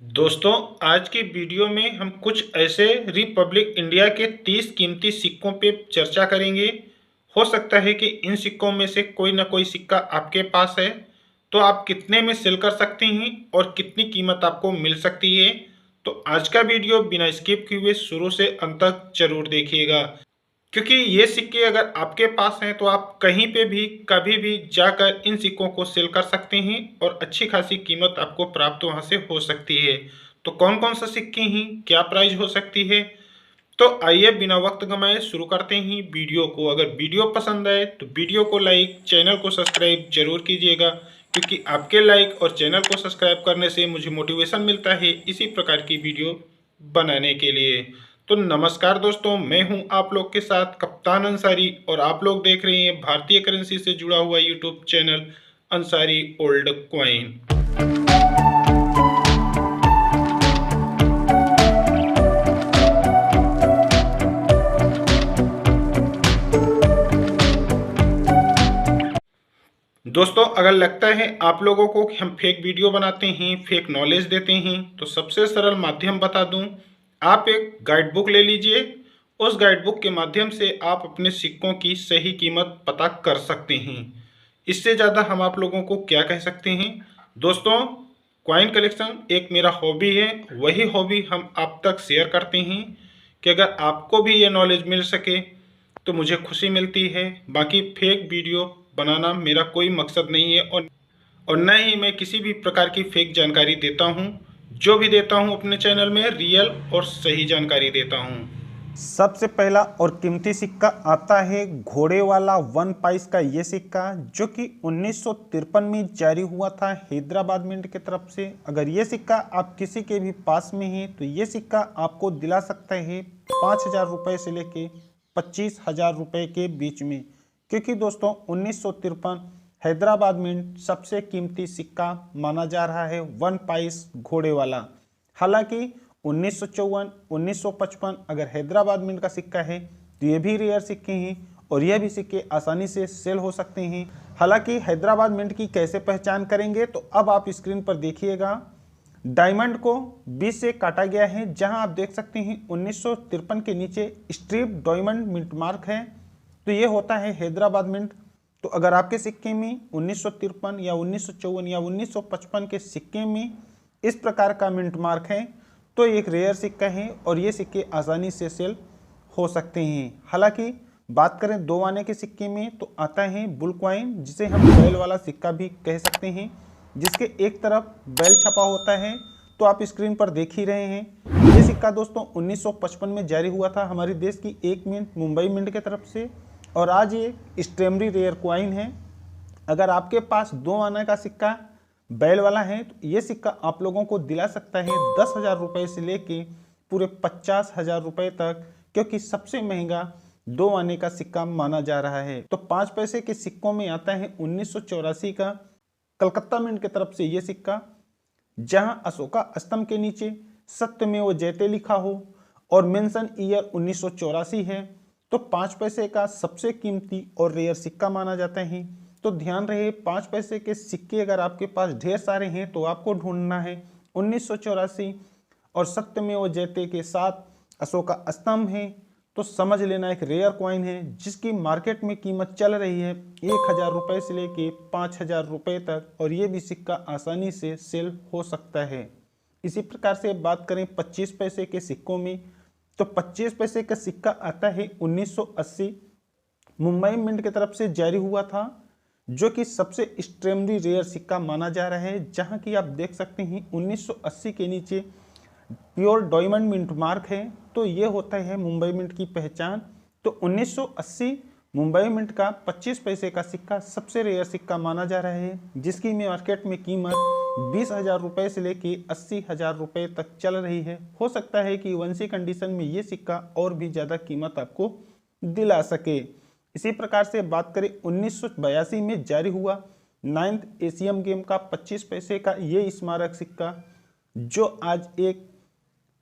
दोस्तों, आज की वीडियो में हम कुछ ऐसे रिपब्लिक इंडिया के 30 कीमती सिक्कों पे चर्चा करेंगे। हो सकता है कि इन सिक्कों में से कोई ना कोई सिक्का आपके पास है, तो आप कितने में सेल कर सकते हैं और कितनी कीमत आपको मिल सकती है। तो आज का वीडियो बिना स्किप किए हुए शुरू से अंत तक जरूर देखिएगा, क्योंकि ये सिक्के अगर आपके पास हैं तो आप कहीं पे भी कभी भी जाकर इन सिक्कों को सेल कर सकते हैं और अच्छी खासी कीमत आपको प्राप्त वहां से हो सकती है। तो कौन कौन सा सिक्के हैं, क्या प्राइस हो सकती है, तो आइए बिना वक्त गंवाए शुरू करते हैं वीडियो को। अगर वीडियो पसंद आए तो वीडियो को लाइक, चैनल को सब्सक्राइब जरूर कीजिएगा, क्योंकि आपके लाइक और चैनल को सब्सक्राइब करने से मुझे मोटिवेशन मिलता है इसी प्रकार की वीडियो बनाने के लिए। तो नमस्कार दोस्तों, मैं हूं आप लोग के साथ कप्तान अंसारी और आप लोग देख रहे हैं भारतीय करेंसी से जुड़ा हुआ YouTube channel Ansari old coin. दोस्तों, अगर लगता है आप लोगों को कि हम फेक वीडियो बनाते हैं, फेक नॉलेज देते हैं, तो सबसे सरल माध्यम बता दूं, आप एक गाइड बुक ले लीजिए। उस गाइड बुक के माध्यम से आप अपने सिक्कों की सही कीमत पता कर सकते हैं। इससे ज़्यादा हम आप लोगों को क्या कह सकते हैं। दोस्तों, कॉइन कलेक्शन एक मेरा हॉबी है, वही हॉबी हम आप तक शेयर करते हैं कि अगर आपको भी ये नॉलेज मिल सके तो मुझे खुशी मिलती है। बाकी फेक वीडियो बनाना मेरा कोई मकसद नहीं है, और न ही मैं किसी भी प्रकार की फेक जानकारी देता हूँ। जो भी देता हूँ अपने चैनल में रियल और सही जानकारी देता हूँ। सबसे पहला और कीमती सिक्का आता है घोड़े वाला 1 पैस का ये सिक्का, जो कि 1953 में जारी हुआ था हैदराबाद मिंट की तरफ से। अगर ये सिक्का आप किसी के भी पास में है तो ये सिक्का आपको दिला सकता है 5,000 रुपये से लेके 25,000 रुपये के बीच में, क्योंकि दोस्तों 1953 हैदराबाद मिंट सबसे कीमती सिक्का माना जा रहा है 1 पैस घोड़े वाला। हालांकि 1954, 1955 अगर हैदराबाद मिंट का सिक्का है तो ये भी रेयर सिक्के हैं और यह भी सिक्के आसानी से सेल हो सकते हैं। हालांकि हैदराबाद मिंट की कैसे पहचान करेंगे, तो अब आप स्क्रीन पर देखिएगा, डायमंड को 20 से काटा गया है, जहां आप देख सकते हैं 1953 के नीचे स्ट्रिप डायमंड मिंट मार्क है, तो ये होता है हैदराबाद मिंट। तो अगर आपके सिक्के में 1953 या 1954 या 1955 के सिक्के में इस प्रकार का मिंट मार्क है तो एक रेयर सिक्का है और ये सिक्के आसानी से सेल हो सकते हैं। हालांकि बात करें 2 आने के सिक्के में तो आता है बुल कॉइन, जिसे हम बैल वाला सिक्का भी कह सकते हैं, जिसके एक तरफ बैल छपा होता है। तो आप स्क्रीन पर देख ही रहे हैं, ये सिक्का दोस्तों 1955 में जारी हुआ था हमारे देश की एक मिंट मुंबई मिंट की तरफ से, और आज ये एक्सट्रीमली रेयर कॉइन है। अगर आपके पास 2 आने का सिक्का बैल वाला है तो ये सिक्का आप लोगों को दिला सकता है 10,000 रुपये से लेके पूरे 50,000 रुपये तक, क्योंकि सबसे महंगा 2 आने का सिक्का माना जा रहा है। तो 5 पैसे के सिक्कों में आता है 1984 का कलकत्ता मिंट की तरफ से ये सिक्का, जहां अशोका स्तंभ के नीचे सत्यमेव जयते लिखा हो और मेंशन ईयर 1984 है। तो 5 पैसे का सबसे कीमती और रेयर सिक्का माना जाता है। तो ध्यान रहे, 5 पैसे के सिक्के अगर आपके पास ढेर सारे हैं तो आपको ढूंढना है 1984 और सत्यमेव जयते के साथ अशोका स्तंभ है, तो समझ लेना एक रेयर कॉइन है जिसकी मार्केट में कीमत चल रही है 1,000 रुपये से लेके 5,000 रुपये तक, और ये भी सिक्का आसानी से सेल हो सकता है। इसी प्रकार से बात करें 25 पैसे के सिक्कों में, तो 25 पैसे का सिक्का आता है 1980 मुंबई मिंट की तरफ से जारी हुआ था, जो कि सबसे एक्सट्रीमली रेयर सिक्का माना जा रहा है। जहां की आप देख सकते हैं 1980 के नीचे प्योर डायमंड मिंट मार्क है, तो ये होता है मुंबई मिंट की पहचान। तो 1980 मुंबई मिंट का 25 पैसे का सिक्का सबसे रेयर सिक्का माना जा रहा है, जिसकी मार्केट में कीमत 20,000 रुपये से लेके 80,000 रुपये तक चल रही है। हो सकता है कि वंशी कंडीशन में ये सिक्का और भी ज़्यादा कीमत आपको दिला सके। इसी प्रकार से बात करें 1982 में जारी हुआ 9th एशियन गेम का 25 पैसे का ये स्मारक सिक्का, जो आज एक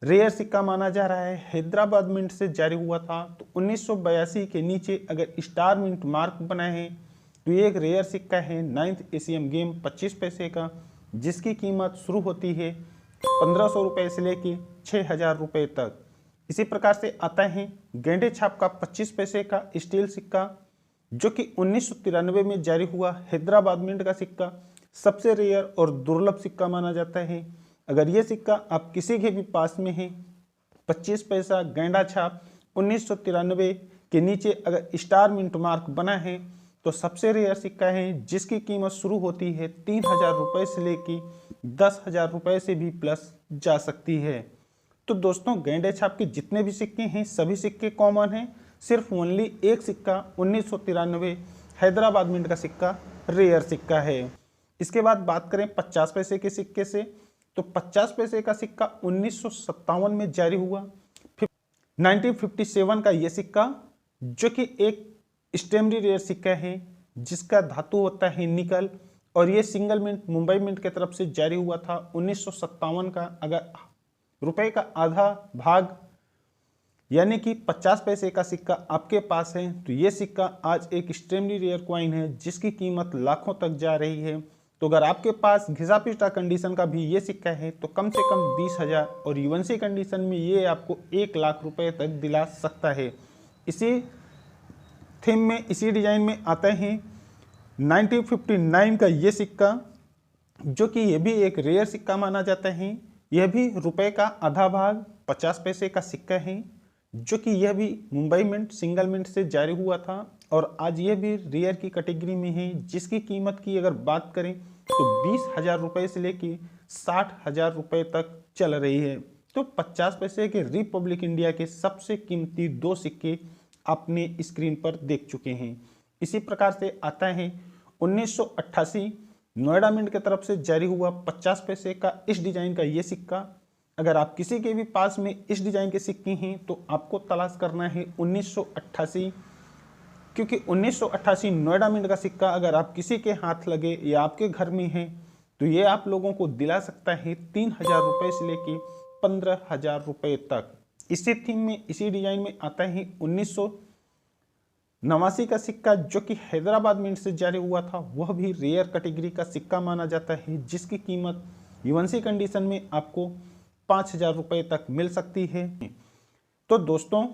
रेयर सिक्का माना जा रहा है, हैदराबाद मिंट से जारी हुआ था। तो 1982 के नीचे अगर स्टार मिंट मार्क बना है तो ये एक रेयर सिक्का है 9th एशियन गेम 25 पैसे का, जिसकी कीमत शुरू होती है 1500 रुपये से लेके 6000 रुपये तक। इसी प्रकार से आता है गेंडे छाप का 25 पैसे का स्टील सिक्का, जो कि 1993 में जारी हुआ हैदराबाद मिंट का सिक्का सबसे रेयर और दुर्लभ सिक्का माना जाता है। अगर ये सिक्का आप किसी के भी पास में है, 25 पैसा गेंडा छाप 1993 के नीचे अगर स्टार मिंट मार्क बना है तो सबसे रेयर सिक्का है, जिसकी कीमत शुरू होती है 3000 रुपये से लेके 10,000 रुपये से भी प्लस जा सकती है। तो दोस्तों गेंडे छाप के जितने भी सिक्के हैं सभी सिक्के कॉमन हैं, सिर्फ ओनली एक सिक्का 1993 हैदराबाद मिंट का सिक्का रेयर सिक्का है। इसके बाद बात करें 50 पैसे के सिक्के से, तो 50 पैसे का सिक्का 1957 में जारी हुआ। 1957 का ये सिक्का, जो कि एक स्टेमरी रेयर सिक्का है जिसका धातु होता है निकल, और ये सिंगल मिंट मुंबई मिंट की तरफ से जारी हुआ था 1957 का। अगर रुपए का आधा भाग यानी कि 50 पैसे का सिक्का आपके पास है तो ये सिक्का आज एक स्टेमरी रेयर कॉइन है जिसकी कीमत लाखों तक जा रही है। तो अगर आपके पास घिसा पिटा कंडीशन का भी ये सिक्का है तो कम से कम 20,000 और यूएनसी कंडीशन में ये आपको 1 लाख रुपए तक दिला सकता है। इसी थीम में, इसी डिजाइन में आता है 1959 का ये सिक्का, जो कि ये भी एक रेयर सिक्का माना जाता है। यह भी रुपए का आधा भाग 50 पैसे का सिक्का है, जो कि यह भी मुंबई मिंट सिंगल मिंट से जारी हुआ था और आज यह भी रेयर की कैटेगरी में है, जिसकी कीमत की अगर बात करें तो 20,000 रुपये से लेके 60,000 रुपये तक चल रही है। तो 50 पैसे के रिपब्लिक इंडिया के सबसे कीमती दो सिक्के आपने स्क्रीन पर देख चुके हैं। इसी प्रकार से आता है 1988 नोएडा मिंट की तरफ से जारी हुआ 50 पैसे का इस डिजाइन का ये सिक्का। अगर आप किसी के भी पास में इस डिजाइन के सिक्के हैं तो आपको तलाश करना है 1988, क्योंकि 1988 नोएडा मिंट का सिक्का अगर आप किसी के हाथ लगे या आपके घर में है तो ये आप लोगों को दिला सकता है 3,000 रुपये से लेके 15,000 रुपये तक। इसी थीम में, इसी डिजाइन में आता है 1989 का सिक्का, जो कि हैदराबाद मिंट से जारी हुआ था। वह भी रेयर कैटेगरी का सिक्का माना जाता है, जिसकी कीमत यूएनसी कंडीशन में आपको 5,000 रुपये तक मिल सकती है। तो दोस्तों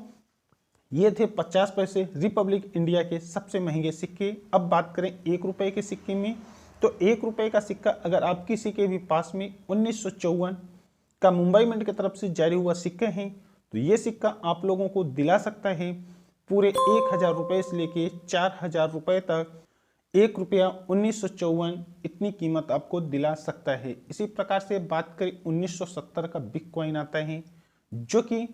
ये थे 50 पैसे रिपब्लिक इंडिया के सबसे महंगे सिक्के। अब बात करें 1 रुपये के सिक्के में, तो 1 रुपये का सिक्का अगर आप किसी के भी पास में 1954 का मुंबई मिंट की तरफ से जारी हुआ सिक्के हैं तो ये सिक्का आप लोगों को दिला सकता है पूरे 1,000 रुपये से लेके 4,000 रुपये तक। 1 रुपया 1954 इतनी कीमत आपको दिला सकता है। इसी प्रकार से बात करें 1970 का बिग कॉइन आता है, जो कि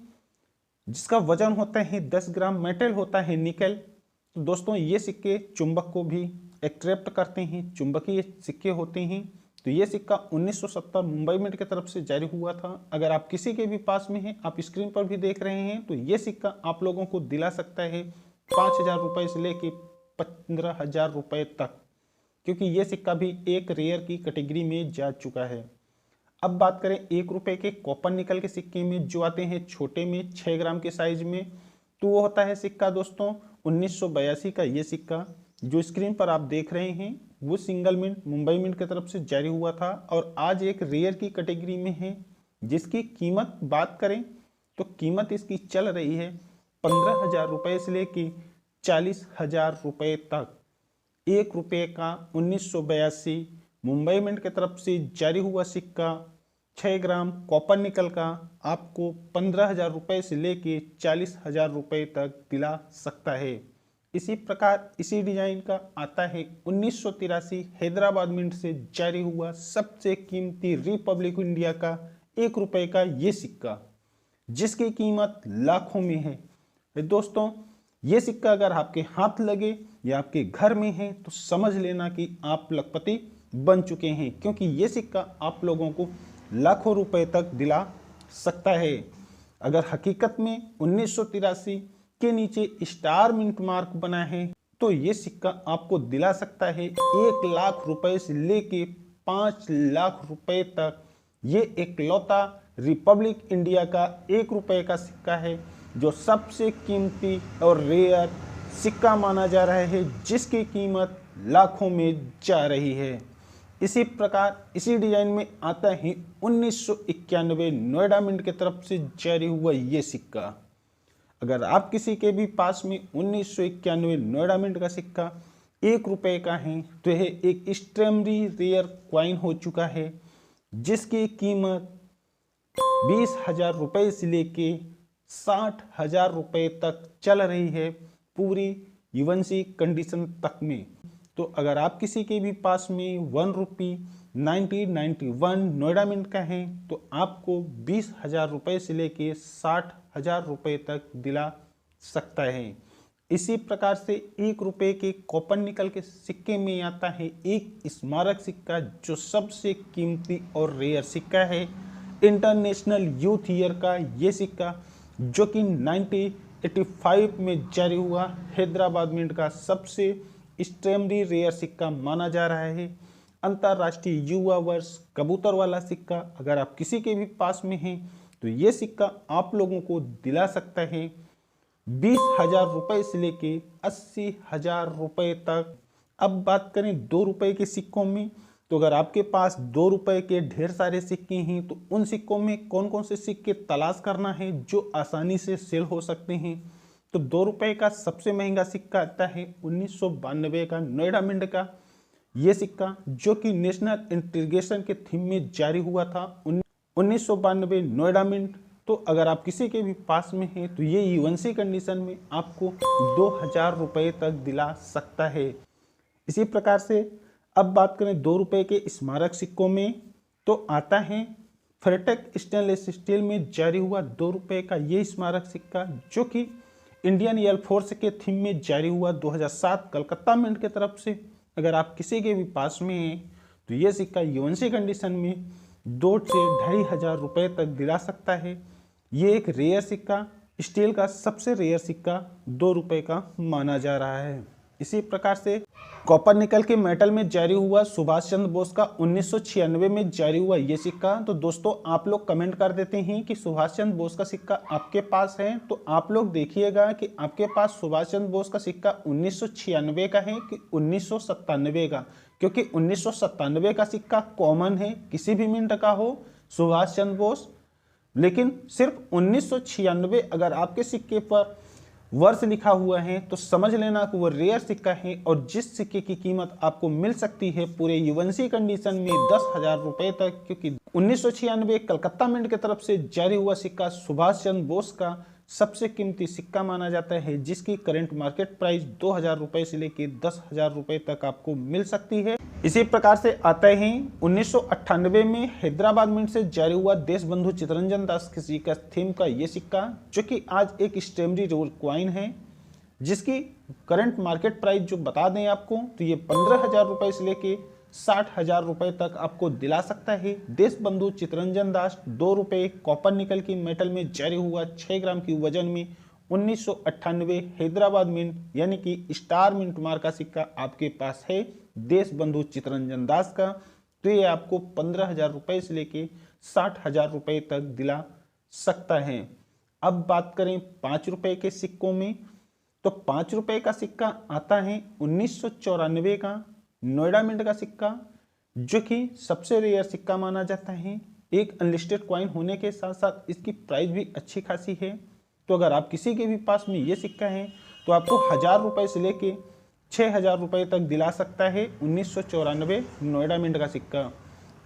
जिसका वजन होता है 10 ग्राम, मेटल होता है निकल। तो दोस्तों ये सिक्के चुंबक को भी अट्रैक्ट करते हैं, चुंबकीय सिक्के होते हैं। तो ये सिक्का 1970 मुंबई मिंट की तरफ से जारी हुआ था। अगर आप किसी के भी पास में हैं, आप स्क्रीन पर भी देख रहे हैं, तो ये सिक्का आप लोगों को दिला सकता है 5,000 रुपये से लेके 15,000 रुपये तक, क्योंकि ये सिक्का भी एक रेयर की कैटेगरी में जा चुका है। अब बात करें 1 रुपये के कॉपर निकल के सिक्के में, जो आते हैं छोटे में 6 ग्राम के साइज में, तो वो होता है सिक्का दोस्तों 1982 का ये सिक्का जो स्क्रीन पर आप देख रहे हैं, वो सिंगल मिंट मुंबई मिंट की तरफ से जारी हुआ था और आज एक रेयर की कैटेगरी में है, जिसकी कीमत बात करें तो कीमत इसकी चल रही है 15,000 रुपये से लेके 40,000 रुपये तक। 1 रुपये का 1982 मुंबई मिंट की तरफ से जारी हुआ सिक्का 6 ग्राम कॉपर निकल का आपको 15,000 रुपये से लेके 40,000 रुपये तक दिला सकता है। इसी प्रकार इसी डिजाइन का आता है 1983 हैदराबाद मिंट से जारी हुआ सबसे कीमती रिपब्लिक इंडिया का 1 रुपये का ये सिक्का, जिसकी कीमत लाखों में है। दोस्तों ये सिक्का अगर आपके हाथ लगे या आपके घर में है तो समझ लेना कि आप लखपति बन चुके हैं, क्योंकि ये सिक्का आप लोगों को लाखों रुपए तक दिला सकता है। अगर हकीकत में 1983 के नीचे स्टार मिंट मार्क बना है तो ये सिक्का आपको दिला सकता है 1 लाख रुपए से लेके 5 लाख रुपए तक। ये एकलौता रिपब्लिक इंडिया का 1 रुपये का सिक्का है जो सबसे कीमती और रेयर सिक्का माना जा रहा है, जिसकी कीमत लाखों में जा रही है। इसी प्रकार इसी डिजाइन में आता है 1991 नोएडा मिंट की तरफ से जारी हुआ ये सिक्का। अगर आप किसी के भी पास में 1991 नोएडा मिंट का सिक्का 1 रुपए का है तो यह एक एक्सट्रीमली रेयर क्वाइन हो चुका है, जिसकी कीमत 20,000 रुपये से लेके 60,000 रुपये तक चल रही है पूरी यूएनसी कंडीशन तक में। तो अगर आप किसी के भी पास में 1 रुपी 1991 नोएडा मिंट का है तो आपको 20,000 रुपये से लेके 60,000 रुपये तक दिला सकता है। इसी प्रकार से 1 रुपये के कॉपर निकल के सिक्के में आता है एक स्मारक सिक्का, जो सबसे कीमती और रेयर सिक्का है। इंटरनेशनल यूथ ईयर का ये सिक्का, जो कि 1985 में जारी हुआ हैदराबाद मिंट का सबसे एक्सट्रीमली रेयर सिक्का माना जा रहा है। अंतर्राष्ट्रीय युवा वर्ष कबूतर वाला सिक्का अगर आप किसी के भी पास में हैं तो ये सिक्का आप लोगों को दिला सकता है 20,000 रुपये से लेके 80,000 रुपये तक। अब बात करें 2 रुपये के सिक्कों में, तो अगर आपके पास 2 रुपये के ढेर सारे सिक्के हैं तो उन सिक्कों में कौन कौन से सिक्के तलाश करना है जो आसानी से सेल हो सकते हैं। तो 2 रुपये का सबसे महंगा सिक्का आता है 1992 का नोएडा मिंट का ये सिक्का, जो कि नेशनल इंटीग्रेशन के थीम में जारी हुआ था 1992 नोएडा मिंट। तो अगर आप किसी के भी पास में हैं तो ये यूएनसी कंडीशन में आपको 2,000 रुपये तक दिला सकता है। इसी प्रकार से अब बात करें 2 रुपये के स्मारक सिक्कों में, तो आता है फेरटेक स्टेनलेस स्टील में जारी हुआ 2 रुपये का ये स्मारक सिक्का, जो कि इंडियन एयरफोर्स के थीम में जारी हुआ 2007 कलकत्ता मिंट की तरफ से। अगर आप किसी के भी पास में हैं तो ये सिक्का यूएनसी कंडीशन में 2 से 2,500 रुपये तक दिला सकता है। ये एक रेयर सिक्का, स्टील का सबसे रेयर सिक्का 2 रुपये का माना जा रहा है। इसी प्रकार से कॉपर निकल के मेटल में जारी हुआ सुभाष चंद्र बोस का 1996 में जारी हुआ ये सिक्का। तो दोस्तों आप लोग कमेंट कर देते हैं कि सुभाष चंद्र बोस का सिक्का आपके पास है, तो आप लोग देखिएगा कि आपके पास सुभाष चंद्र बोस का सिक्का 1996 का है कि 1997 का, क्योंकि 1997 का सिक्का कॉमन है, किसी भी मिंट का हो सुभाष चंद्र बोस, लेकिन सिर्फ 1996 अगर आपके सिक्के पर वर्ष लिखा हुआ है तो समझ लेना कि वो रेयर सिक्का है, और जिस सिक्के की कीमत आपको मिल सकती है पूरे यूएनसी कंडीशन में 10,000 रुपये तक, क्योंकि 1996 कलकत्ता मिंट की तरफ से जारी हुआ सिक्का सुभाष चंद्र बोस का सबसे कीमती सिक्का माना जाता है, जिसकी करंट मार्केट प्राइस 2,000 रुपये से लेकर 10,000 रुपये तक आपको मिल सकती है। इसी प्रकार से आता है 1998 में हैदराबाद मिंट से जारी हुआ देशबंधु चित्तरंजन दास किसी का थीम का ये सिक्का, जो कि आज एक एक्सट्रीमली रेयर क्वाइन है, जिसकी करंट मार्केट प्राइस जो बता दें आपको तो ये 15,000 रुपये से लेके 60,000 रुपये तक आपको दिला सकता है। देशबंधु चित्तरंजन दास 2 रुपये कॉपर निकल की मेटल में जारी हुआ 6 ग्राम की वजन में 1998 हैदराबाद मिंट यानी कि स्टार मिंट मार्क का सिक्का आपके पास है देशबंधु चित्तरंजन दास का, तो ये आपको 15,000 रुपये से लेके 60,000 रुपये तक दिला सकता है। अब बात करें 5 रुपये के सिक्कों में, तो 5 रुपये का सिक्का आता है 1994 का नोएडा मिंट का सिक्का, जो कि सबसे रेयर सिक्का माना जाता है। एक अनलिस्टेड कॉइन होने के साथ साथ इसकी प्राइस भी अच्छी खासी है। तो अगर आप किसी के भी पास में ये सिक्का है तो आपको 1,000 रुपये से लेके 6,000 रुपये तक दिला सकता है 1994 नोएडा मिंट का सिक्का।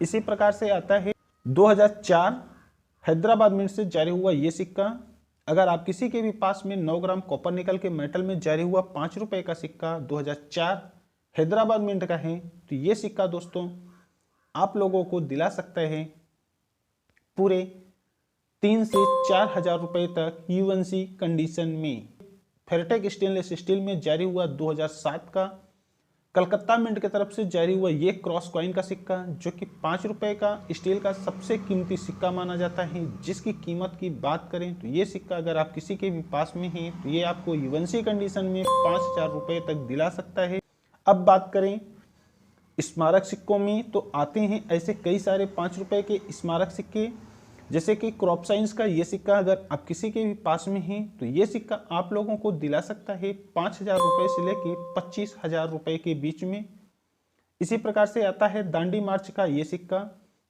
इसी प्रकार से आता है 2004 हैदराबाद मिंट से जारी हुआ ये सिक्का। अगर आप किसी के भी पास में 9 ग्राम कॉपर निकल के मेटल में जारी हुआ 5 रुपये का सिक्का 2004 हैदराबाद मिंट का है, तो ये सिक्का दोस्तों आप लोगों को दिला सकता है पूरे 3 से 4,000 रुपये तक यूएनसी कंडीशन में। फेरटेक स्टेनलेस स्टील में जारी हुआ 2007 का कलकत्ता मिंट की तरफ से जारी हुआ ये क्रॉस कॉइन का सिक्का, जो कि 5 रुपये का स्टील का सबसे कीमती सिक्का माना जाता है। जिसकी कीमत की बात करें तो ये सिक्का अगर आप किसी के भी पास में है तो ये आपको यूएनसी कंडीशन में 5,000 रुपये तक दिला सकता है। अब बात करें स्मारक सिक्कों में, तो आते हैं ऐसे कई सारे 5 रुपये के स्मारक सिक्के, जैसे कि क्रॉप साइंस का ये सिक्का अगर आप किसी के भी पास में हैं तो ये सिक्का आप लोगों को दिला सकता है 5,000 रुपये से लेके 25,000 रुपये के बीच में। इसी प्रकार से आता है दांडी मार्च का ये सिक्का।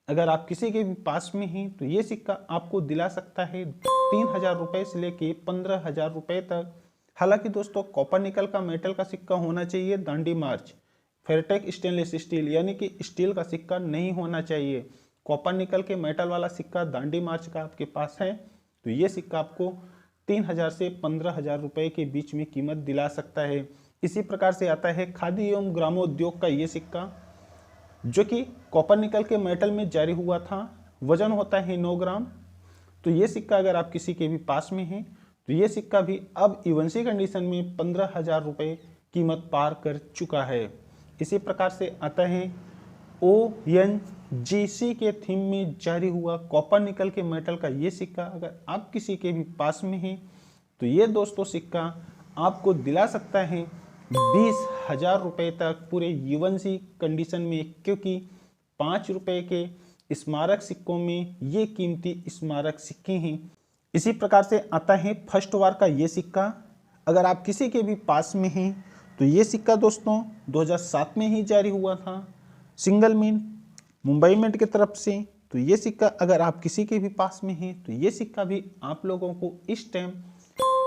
अगर आप किसी के भी पास में हैं तो ये सिक्का आपको दिला सकता है 3,000 रुपये से लेके 15,000 रुपये तक। हालांकि दोस्तों कॉपर निकल का मेटल का सिक्का होना चाहिए दांडी मार्च, फेरटेक स्टेनलेस स्टील यानी कि स्टील का सिक्का नहीं होना चाहिए। कॉपर निकल के मेटल वाला सिक्का दांडी मार्च का आपके पास है तो ये सिक्का आपको 3,000 से 15,000 रुपये के बीच में कीमत दिला सकता है। इसी प्रकार से आता है खादी एवं ग्रामोद्योग का ये सिक्का, जो कि कॉपर निकल के मेटल में जारी हुआ था। वजन होता है 9 ग्राम। तो ये सिक्का अगर आप किसी के भी पास में हैं तो ये सिक्का भी अब इवनसी कंडीशन में 15,000 रुपये कीमत पार कर चुका है। इसी प्रकार से आता है ONGC के थीम में जारी हुआ कॉपर निकल के मेटल का ये सिक्का। अगर आप किसी के भी पास में हैं तो ये दोस्तों सिक्का आपको दिला सकता है 20,000 रुपये तक पूरे यूएनसी कंडीशन में, क्योंकि 5 रुपये के स्मारक सिक्कों में ये कीमती स्मारक सिक्के हैं। इसी प्रकार से आता है फर्स्ट वार का ये सिक्का। अगर आप किसी के भी पास में हैं तो ये सिक्का दोस्तों 2007 में ही जारी हुआ था सिंगल मिंट मुंबई मिंट की तरफ से। तो ये सिक्का अगर आप किसी के भी पास में हैं तो ये सिक्का भी आप लोगों को इस टाइम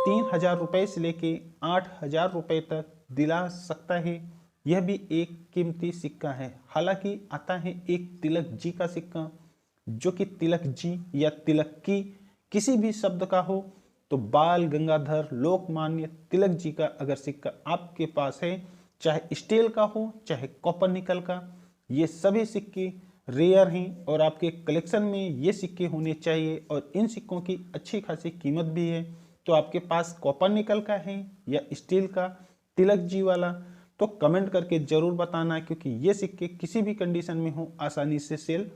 3,000 रुपये से लेके 8,000 रुपये तक दिला सकता है। यह भी एक कीमती सिक्का है। हालांकि आता है एक तिलक जी का सिक्का, जो कि तिलक जी या तिलक की किसी भी शब्द का हो। तो बाल गंगाधर लोकमान्य तिलक जी का अगर सिक्का आपके पास है, चाहे स्टील का हो चाहे कॉपर निकल का, ये सभी सिक्के रेयर हैं और आपके कलेक्शन में ये सिक्के होने चाहिए और इन सिक्कों की अच्छी खासी कीमत भी है। तो आपके पास कॉपर निकल का है या स्टील का तिलक जी वाला, तो कमेंट करके जरूर बताना, क्योंकि ये सिक्के किसी भी कंडीशन में हो आसानी से सेल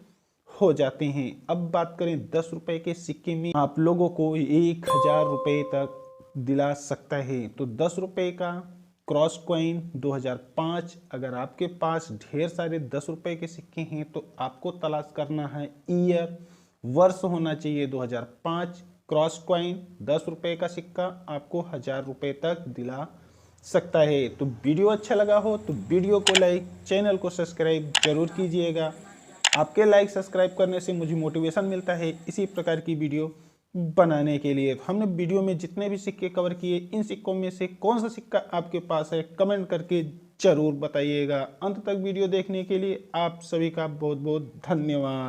हो जाते हैं। अब बात करें 10 रुपए के सिक्के में, आप लोगों को 1,000 रुपये तक दिला सकता है। तो 10 रुपये का क्रॉस कॉइन 2005। अगर आपके पास ढेर सारे 10 रुपये के सिक्के हैं तो आपको तलाश करना है ईयर, वर्ष होना चाहिए 2005। क्रॉस कॉइन 10 रुपये का सिक्का आपको 1,000 रुपये तक दिला सकता है। तो वीडियो अच्छा लगा हो तो वीडियो को लाइक, चैनल को सब्सक्राइब जरूर कीजिएगा। आपके लाइक सब्सक्राइब करने से मुझे मोटिवेशन मिलता है इसी प्रकार की वीडियो बनाने के लिए। हमने वीडियो में जितने भी सिक्के कवर किए, इन सिक्कों में से कौन सा सिक्का आपके पास है कमेंट करके जरूर बताइएगा। अंत तक वीडियो देखने के लिए आप सभी का बहुत बहुत धन्यवाद।